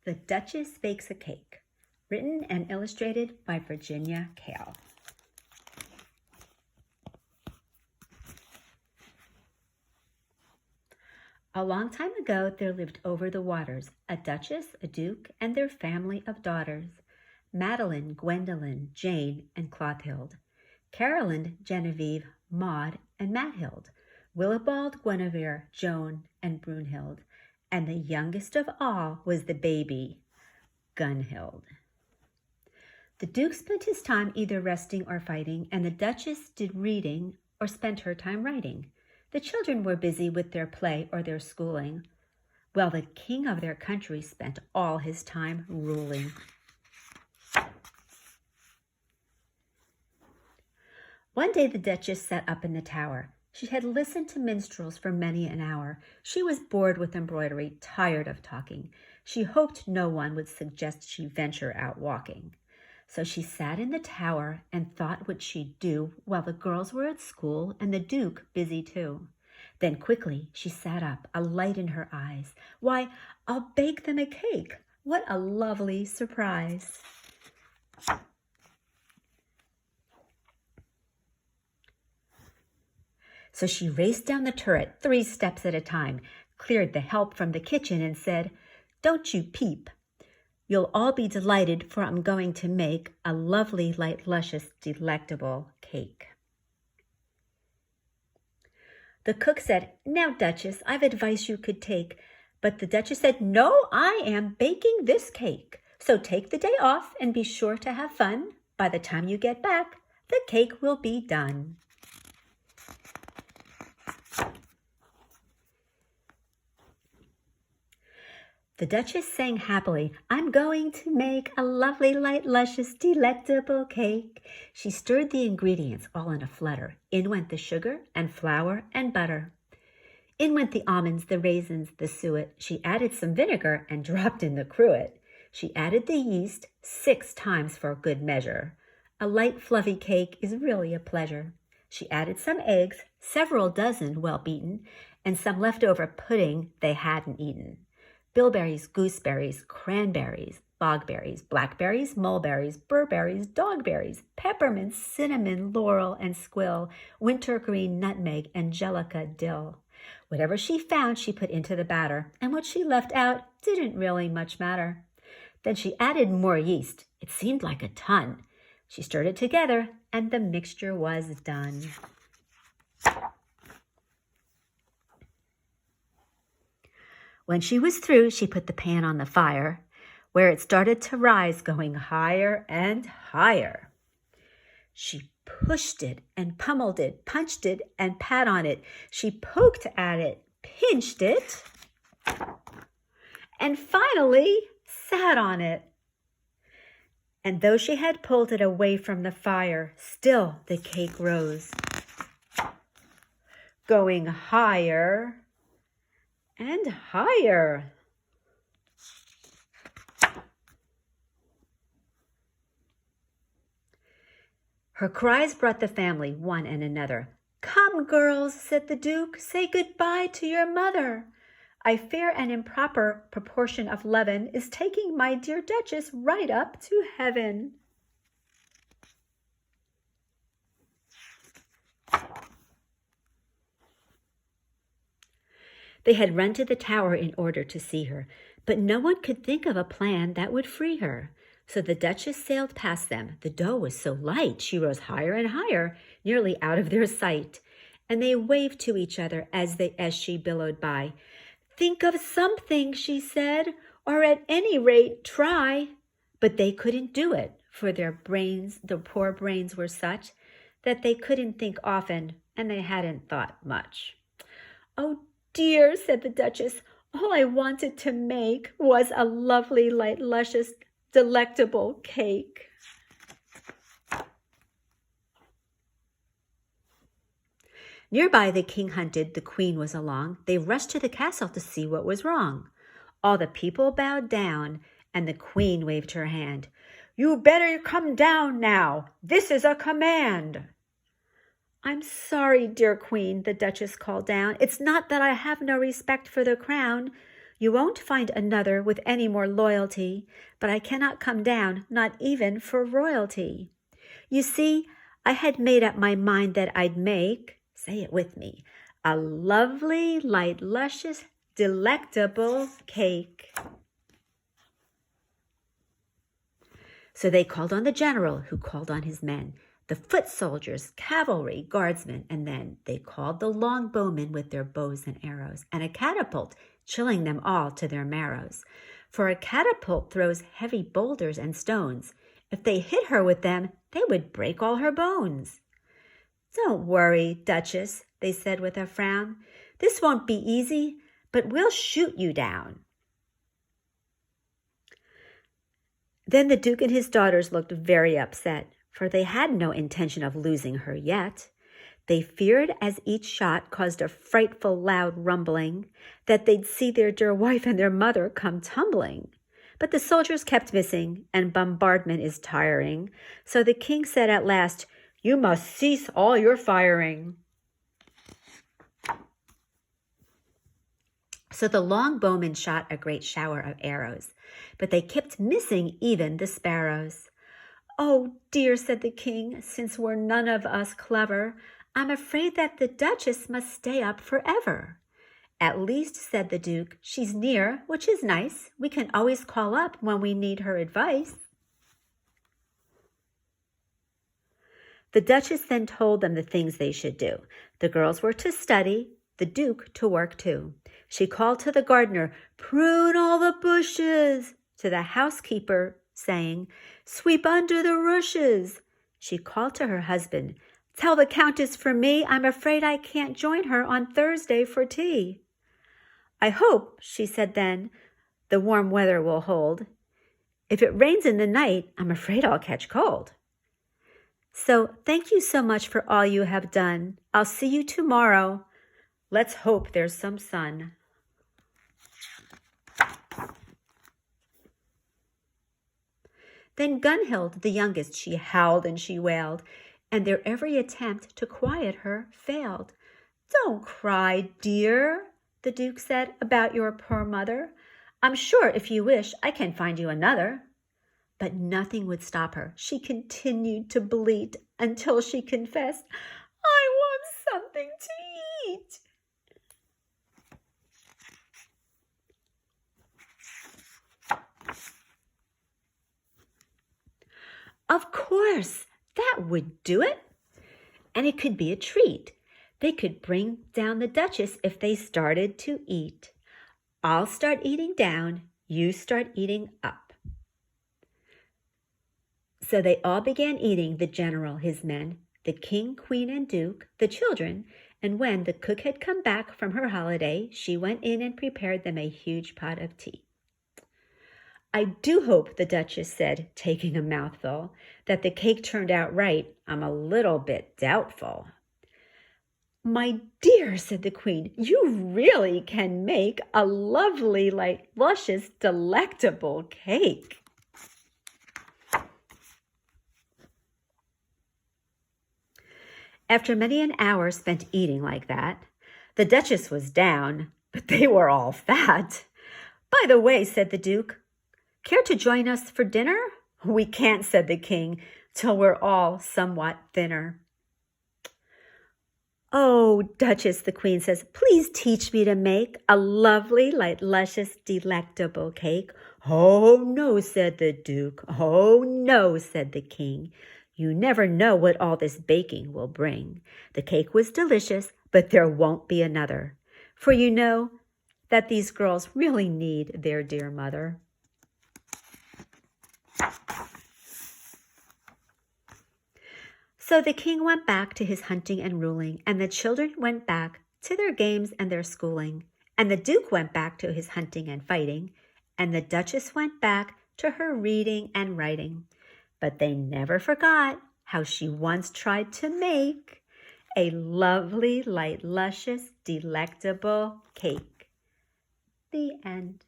The Duchess Bakes a Cake, written and illustrated by Virginia Kale. A long time ago, there lived over the waters a duchess, a duke, and their family of daughters, Madeline, Gwendolen, Jane, and Clothild, Caroline, Genevieve, Maud, and Mathild, Willibald, Guinevere, Joan, and Brunhild, and the youngest of all was the baby, Gunhild. The duke spent his time either resting or fighting, and the duchess did reading or spent her time writing. The children were busy with their play or their schooling, while the king of their country spent all his time ruling. One day the duchess sat up in the tower. She had listened to minstrels for many an hour. She was bored with embroidery, tired of talking. She hoped no one would suggest she venture out walking. So she sat in the tower and thought what she'd do while the girls were at school and the duke busy too. Then quickly she sat up, a light in her eyes. Why, I'll bake them a cake. What a lovely surprise. So she raced down the turret 3 steps at a time, cleared the help from the kitchen and said, "Don't you peep. You'll all be delighted, for I'm going to make a lovely, light, luscious, delectable cake." The cook said, "Now, Duchess, I've advice you could take." But the Duchess said, "No, I am baking this cake. So take the day off and be sure to have fun. By the time you get back, the cake will be done." The Duchess sang happily, "I'm going to make a lovely, light, luscious, delectable cake." She stirred the ingredients all in a flutter. In went the sugar and flour and butter. In went the almonds, the raisins, the suet. She added some vinegar and dropped in the cruet. She added the yeast 6 times for good measure. A light, fluffy cake is really a pleasure. She added some eggs, several dozen well beaten, and some leftover pudding they hadn't eaten. Bilberries, gooseberries, cranberries, bogberries, blackberries, mulberries, burberries, dogberries, peppermints, cinnamon, laurel, and squill, wintergreen, nutmeg, angelica, dill. Whatever she found, she put into the batter, and what she left out didn't really much matter. Then she added more yeast. It seemed like a ton. She stirred it together, and the mixture was done. When she was through, she put the pan on the fire, where it started to rise, going higher and higher. She pushed it and pummeled it, punched it and pat on it. She poked at it, pinched it, and finally sat on it. And though she had pulled it away from the fire, still the cake rose, going higher and higher. Her cries brought the family, one and another. "Come, girls," said the Duke, "say goodbye to your mother. I fear an improper proportion of leaven is taking my dear Duchess right up to heaven." They had run to the tower in order to see her, but no one could think of a plan that would free her. So the Duchess sailed past them. The dough was so light, she rose higher and higher, nearly out of their sight. And they waved to each other as she billowed by. "Think of something," she said, "or at any rate try." But they couldn't do it, for their poor brains were such that they couldn't think often, and they hadn't thought much. "Oh, dear," said the Duchess, "all I wanted to make was a lovely, light, luscious, delectable cake." Nearby the king hunted, the queen was along. They rushed to the castle to see what was wrong. All the people bowed down, and the queen waved her hand. "You better come down now. This is a command." "I'm sorry, dear queen," the Duchess called down. "It's not that I have no respect for the crown. You won't find another with any more loyalty, but I cannot come down, not even for royalty. You see, I had made up my mind that I'd make, say it with me, a lovely, light, luscious, delectable cake. So they called on the general, who called on his men, the foot soldiers, cavalry, guardsmen, and then they called the longbowmen with their bows and arrows, and a catapult, chilling them all to their marrows. For a catapult throws heavy boulders and stones. If they hit her with them, they would break all her bones. Don't worry, Duchess, they said with a frown. This won't be easy, but we'll shoot you down. Then the Duke and his daughters looked very upset, for they had no intention of losing her yet. They feared, as each shot caused a frightful loud rumbling, that they'd see their dear wife and their mother come tumbling. But the soldiers kept missing, and bombardment is tiring. So the king said at last, "You must cease all your firing." So the longbowmen shot a great shower of arrows, but they kept missing even the sparrows. "Oh dear," said the king, "since we're none of us clever, I'm afraid that the Duchess must stay up forever." "At least," said the Duke, "she's near, which is nice. We can always call up when we need her advice." The Duchess then told them the things they should do. The girls were to study, the Duke to work too. She called to the gardener, "Prune all the bushes," to the housekeeper, saying, "Sweep under the rushes." She called to her husband, "Tell the Countess for me, I'm afraid I can't join her on Thursday for tea." "I hope," she said then, "the warm weather will hold. If it rains in the night, I'm afraid I'll catch cold." So thank you so much for all you have done. I'll see you tomorrow. Let's hope there's some sun. Then Gunhild, the youngest, she howled and she wailed, and their every attempt to quiet her failed. "Don't cry, dear," the Duke said, "about your poor mother. I'm sure if you wish, I can find you another." But nothing would stop her. She continued to bleat until she confessed, "I want something to eat." Of course, that would do it. And it could be a treat. They could bring down the Duchess if they started to eat. I'll start eating down, you start eating up. So they all began eating, the general, his men, the king, queen, and duke, the children, and when the cook had come back from her holiday, she went in and prepared them a huge pot of tea. "I do hope," the Duchess said, taking a mouthful, "that the cake turned out right. I'm a little bit doubtful." "My dear," said the queen, "you really can make a lovely, light, luscious, delectable cake." After many an hour spent eating like that, the Duchess was down, but they were all fat. "By the way," said the Duke, "care to join us for dinner?" "We can't," said the king, "till we're all somewhat thinner." "Oh, Duchess," the queen says, "please teach me to make a lovely, light, luscious, delectable cake." "Oh, no," said the Duke. "Oh, no," said the king. "You never know what all this baking will bring. The cake was delicious, but there won't be another. For you know that these girls really need their dear mother." So the king went back to his hunting and ruling, and the children went back to their games and their schooling, and the Duke went back to his hunting and fighting, and the Duchess went back to her reading and writing. But they never forgot how she once tried to make a lovely, light, luscious, delectable cake. The end.